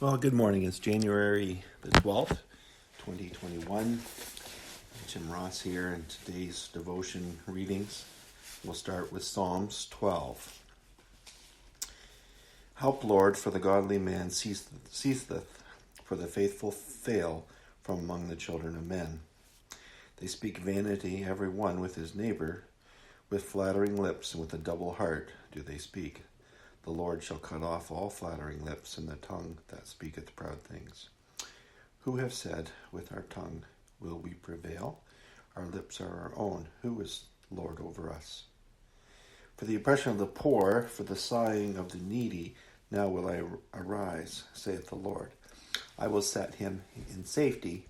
Well, good morning. It's January the 12th, 2021. Jim Ross here, and today's devotion readings. We'll start with Psalms 12. Help, Lord, for the godly man ceaseth, for the faithful fail from among the children of men. They speak vanity, every one with his neighbor, with flattering lips and with a double heart do they speak. The Lord shall cut off all flattering lips and the tongue that speaketh proud things. Who have said, with our tongue will we prevail? Our lips are our own. Who is Lord over us? For the oppression of the poor, for the sighing of the needy, now will I arise, saith the Lord. I will set him in safety,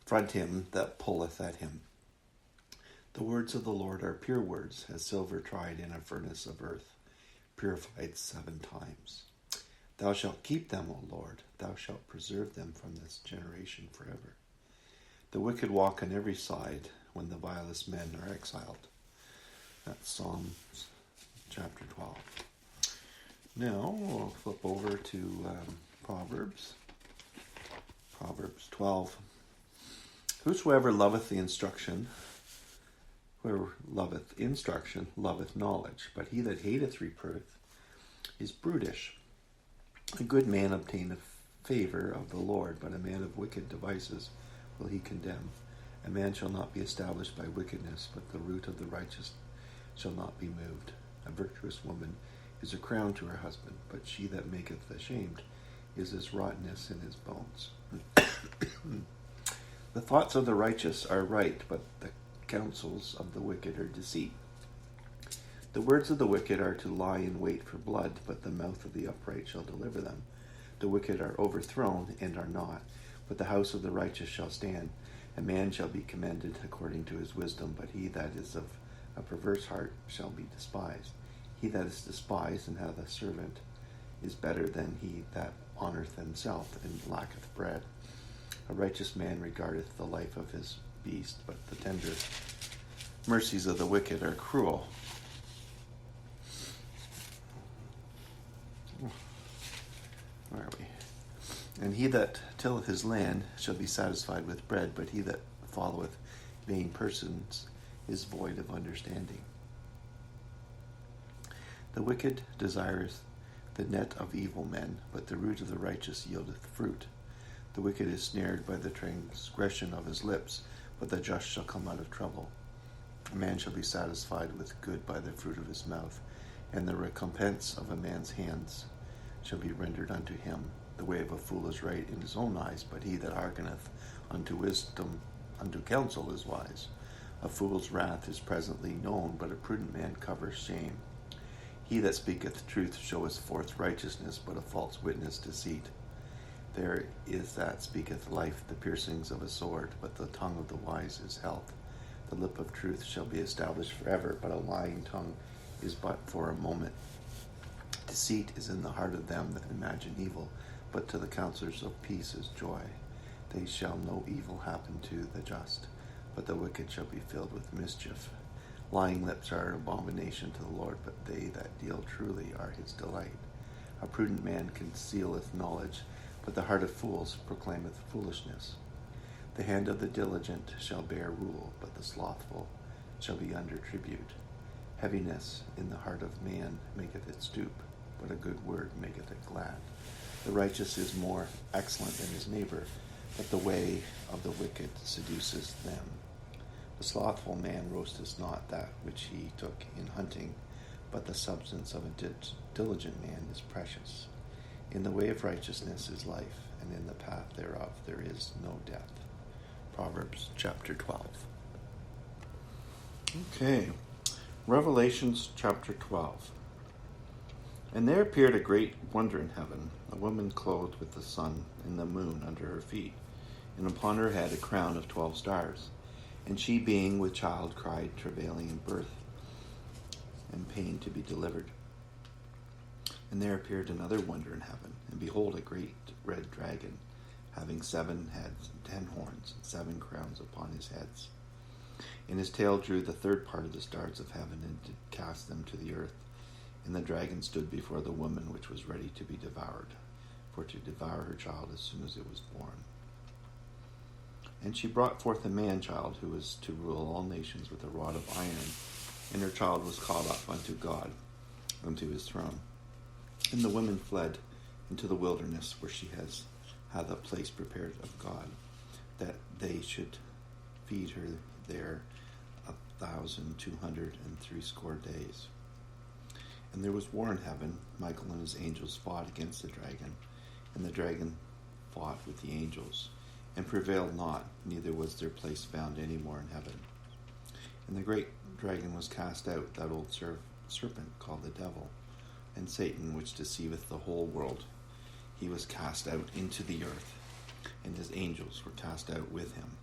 front him that pulleth at him. The words of the Lord are pure words, as silver tried in a furnace of earth, purified 7 times. Thou shalt keep them, O Lord. Thou shalt preserve them from this generation forever. The wicked walk on every side when the vilest men are exiled. That's Psalms chapter 12. Now we'll flip over to Proverbs. Proverbs 12. Whosoever loveth instruction loveth knowledge, but he that hateth reproof is brutish. A good man obtaineth favor of the Lord, but a man of wicked devices will he condemn. A man shall not be established by wickedness, but the root of the righteous shall not be moved. A virtuous woman is a crown to her husband, but she that maketh ashamed is as rottenness in his bones. The thoughts of the righteous are right, but the counsels of the wicked are deceit. The words of the wicked are to lie in wait for blood, but the mouth of the upright shall deliver them. The wicked are overthrown and are not, but the house of the righteous shall stand. A man shall be commended according to his wisdom, but he that is of a perverse heart shall be despised. He that is despised and hath a servant is better than he that honoureth himself and lacketh bread. A righteous man regardeth the life of his beast, but the tender mercies of the wicked are cruel. Where are we? And he that tilleth his land shall be satisfied with bread, but he that followeth vain persons is void of understanding. The wicked desireth the net of evil men, but the root of the righteous yieldeth fruit. The wicked is snared by the transgression of his lips, but the just shall come out of trouble. A man shall be satisfied with good by the fruit of his mouth, and the recompense of a man's hands shall be rendered unto him. The way of a fool is right in his own eyes, but he that hearkeneth unto counsel is wise. A fool's wrath is presently known, but a prudent man covers shame. He that speaketh truth showeth forth righteousness, but a false witness deceit. There is that speaketh life, the piercings of a sword, but the tongue of the wise is health. The lip of truth shall be established forever, but a lying tongue is but for a moment. Deceit is in the heart of them that imagine evil, but to the counselors of peace is joy. They shall no evil happen to the just, but the wicked shall be filled with mischief. Lying lips are an abomination to the Lord, but they that deal truly are his delight. A prudent man concealeth knowledge, but the heart of fools proclaimeth foolishness. The hand of the diligent shall bear rule, but the slothful shall be under tribute. Heaviness in the heart of man maketh it stoop, but a good word maketh it glad. The righteous is more excellent than his neighbor, but the way of the wicked seduces them. The slothful man roasteth not that which he took in hunting, but the substance of a diligent man is precious. In the way of righteousness is life, and in the path thereof there is no death. Proverbs chapter 12. Okay, Revelations chapter 12. And there appeared a great wonder in heaven, a woman clothed with the sun and the moon under her feet, and upon her head a crown of 12 stars. And she, being with child, cried, travailing in birth and pain to be delivered. And there appeared another wonder in heaven, and behold, a great red dragon, having 7 heads and 10 horns, and 7 crowns upon his heads. And his tail drew the third part of the stars of heaven, and did cast them to the earth. And the dragon stood before the woman which was ready to be devoured. for to devour her child as soon as it was born. And she brought forth a man-child who was to rule all nations with a rod of iron, and her child was caught up unto God, unto his throne. And the women fled into the wilderness, where she hath a place prepared of God, that they should feed her there 1,260 days. And there was war in heaven. Michael and his angels fought against the dragon, and the dragon fought with the angels, and prevailed not, neither was their place found any more in heaven. And the great dragon was cast out, that old serpent called the devil, and Satan, which deceiveth the whole world. He was cast out into the earth, and his angels were cast out with him.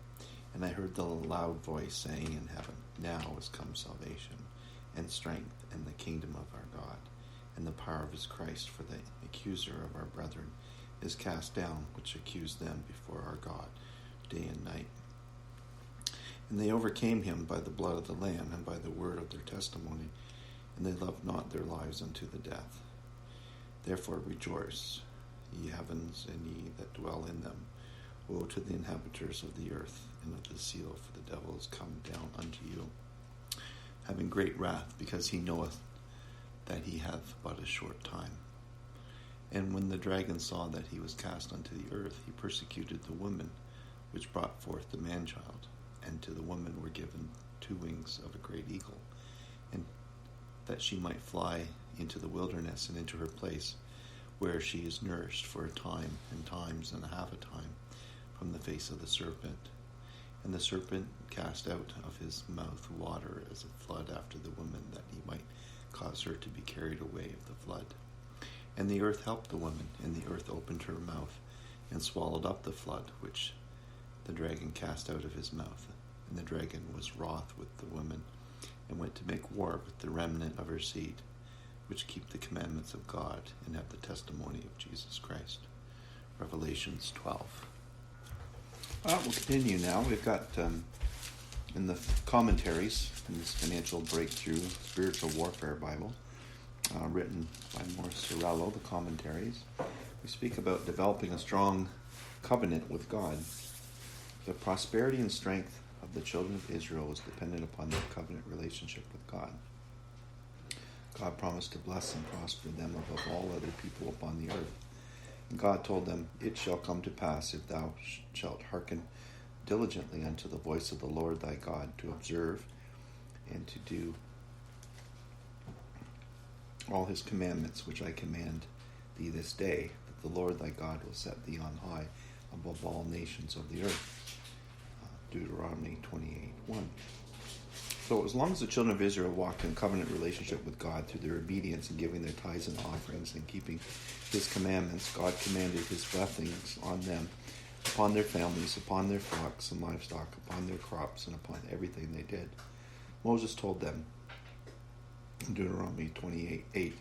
And I heard the loud voice saying in heaven, Now is come salvation, and strength, and the kingdom of our God, and the power of his Christ, for the accuser of our brethren is cast down, which accused them before our God day and night. And they overcame him by the blood of the Lamb, and by the word of their testimony, and they loved not their lives unto the death. Therefore rejoice, ye heavens, and ye that dwell in them. Woe to the inhabitants of the earth and of the seal, for the devil is come down unto you, having great wrath, because he knoweth that he hath but a short time. And when the dragon saw that he was cast unto the earth, he persecuted the woman which brought forth the man-child. And to the woman were given 2 wings of a great eagle, and that she might fly into the wilderness, and into her place, where she is nourished for a time, and times and a half a time, from the face of the serpent. And the serpent cast out of his mouth water as a flood after the woman, that he might cause her to be carried away of the flood. And the earth helped the woman, and the earth opened her mouth, and swallowed up the flood, which the dragon cast out of his mouth. And the dragon was wroth with the woman, and went to make war with the remnant of her seed, which keep the commandments of God, and have the testimony of Jesus Christ. Revelations 12. We'll continue now. We've got in the commentaries in this Financial Breakthrough Spiritual Warfare Bible, written by Morris Cerullo, the commentaries, we speak about developing a strong covenant with God. The prosperity and strength of the children of Israel was dependent upon their covenant relationship with God. God promised to bless and prosper them above all other people upon the earth. And God told them, It shall come to pass, if thou shalt hearken diligently unto the voice of the Lord thy God, to observe and to do all his commandments which I command thee this day, that the Lord thy God will set thee on high above all nations of the earth. Deuteronomy 28:1. So as long as the children of Israel walked in covenant relationship with God through their obedience and giving their tithes and offerings and keeping his commandments, God commanded his blessings on them, upon their families, upon their flocks and livestock, upon their crops, and upon everything they did. Moses told them in Deuteronomy 28:8,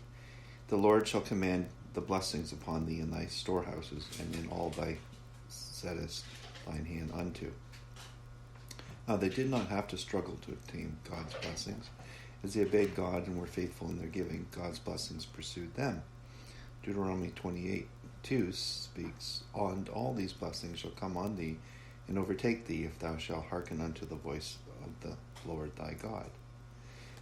The Lord shall command the blessings upon thee in thy storehouses, and in all thy settest thine hand unto. Now, they did not have to struggle to obtain God's blessings. As they obeyed God and were faithful in their giving, God's blessings pursued them. Deuteronomy 28:2 speaks, And all these blessings shall come on thee and overtake thee, if thou shalt hearken unto the voice of the Lord thy God.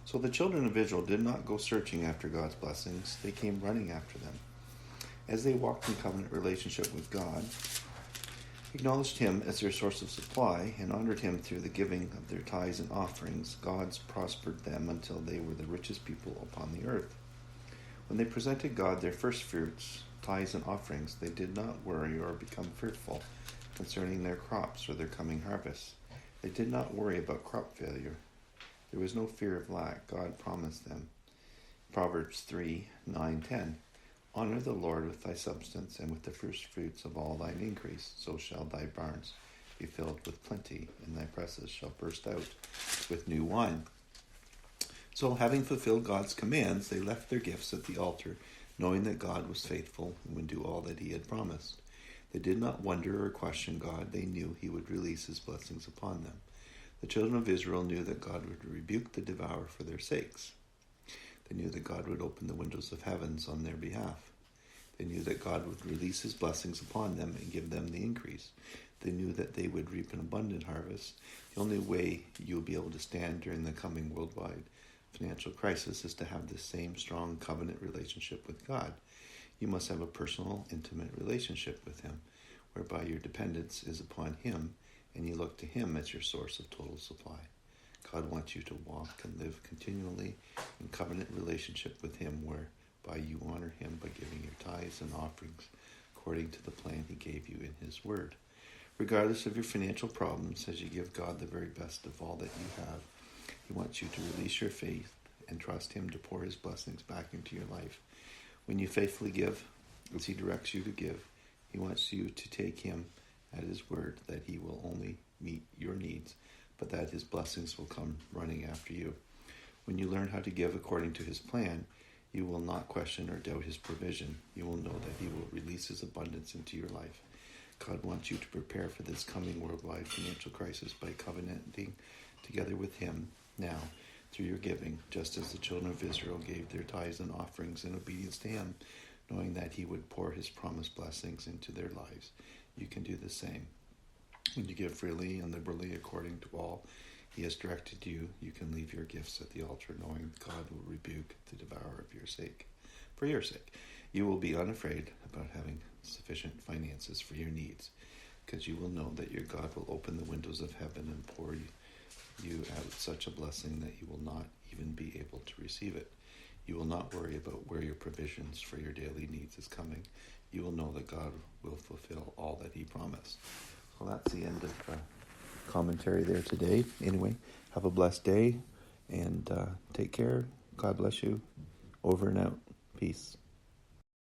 So the children of Israel did not go searching after God's blessings. They came running after them. As they walked in covenant relationship with God, acknowledged him as their source of supply, and honored him through the giving of their tithes and offerings, God prospered them until they were the richest people upon the earth. When they presented God their first fruits, tithes and offerings, they did not worry or become fearful concerning their crops or their coming harvests. They did not worry about crop failure. There was no fear of lack. God promised them. Proverbs 3:9-10. Honor the Lord with thy substance, and with the first fruits of all thine increase. So shall thy barns be filled with plenty, and thy presses shall burst out with new wine. So, having fulfilled God's commands, they left their gifts at the altar, knowing that God was faithful and would do all that he had promised. They did not wonder or question God. They knew he would release his blessings upon them. The children of Israel knew that God would rebuke the devourer for their sakes. They knew that God would open the windows of heavens on their behalf. They knew that God would release his blessings upon them and give them the increase. They knew that they would reap an abundant harvest. The only way you'll be able to stand during the coming worldwide financial crisis is to have the same strong covenant relationship with God. You must have a personal, intimate relationship with him, whereby your dependence is upon him and you look to him as your source of total supply. God wants you to walk and live continually in covenant relationship with him, whereby you honor him by giving your tithes and offerings according to the plan he gave you in his word. Regardless of your financial problems, as you give God the very best of all that you have, he wants you to release your faith and trust him to pour his blessings back into your life. When you faithfully give, as he directs you to give, he wants you to take him at his word that he will only meet your needs, but that his blessings will come running after you. When you learn how to give according to his plan, you will not question or doubt his provision. You will know that he will release his abundance into your life. God wants you to prepare for this coming worldwide financial crisis by covenanting together with him now through your giving, just as the children of Israel gave their tithes and offerings in obedience to him, knowing that he would pour his promised blessings into their lives. You can do the same. When you give freely and liberally according to all he has directed you, you can leave your gifts at the altar, knowing God will rebuke the devourer of your sake. For your sake, you will be unafraid about having sufficient finances for your needs, because you will know that your God will open the windows of heaven and pour you out such a blessing that you will not even be able to receive it. You will not worry about where your provisions for your daily needs is coming. You will know that God will fulfill all that he promised. Well, that's the end of commentary there today. Anyway, have a blessed day and take care. God bless you. Over and out. Peace.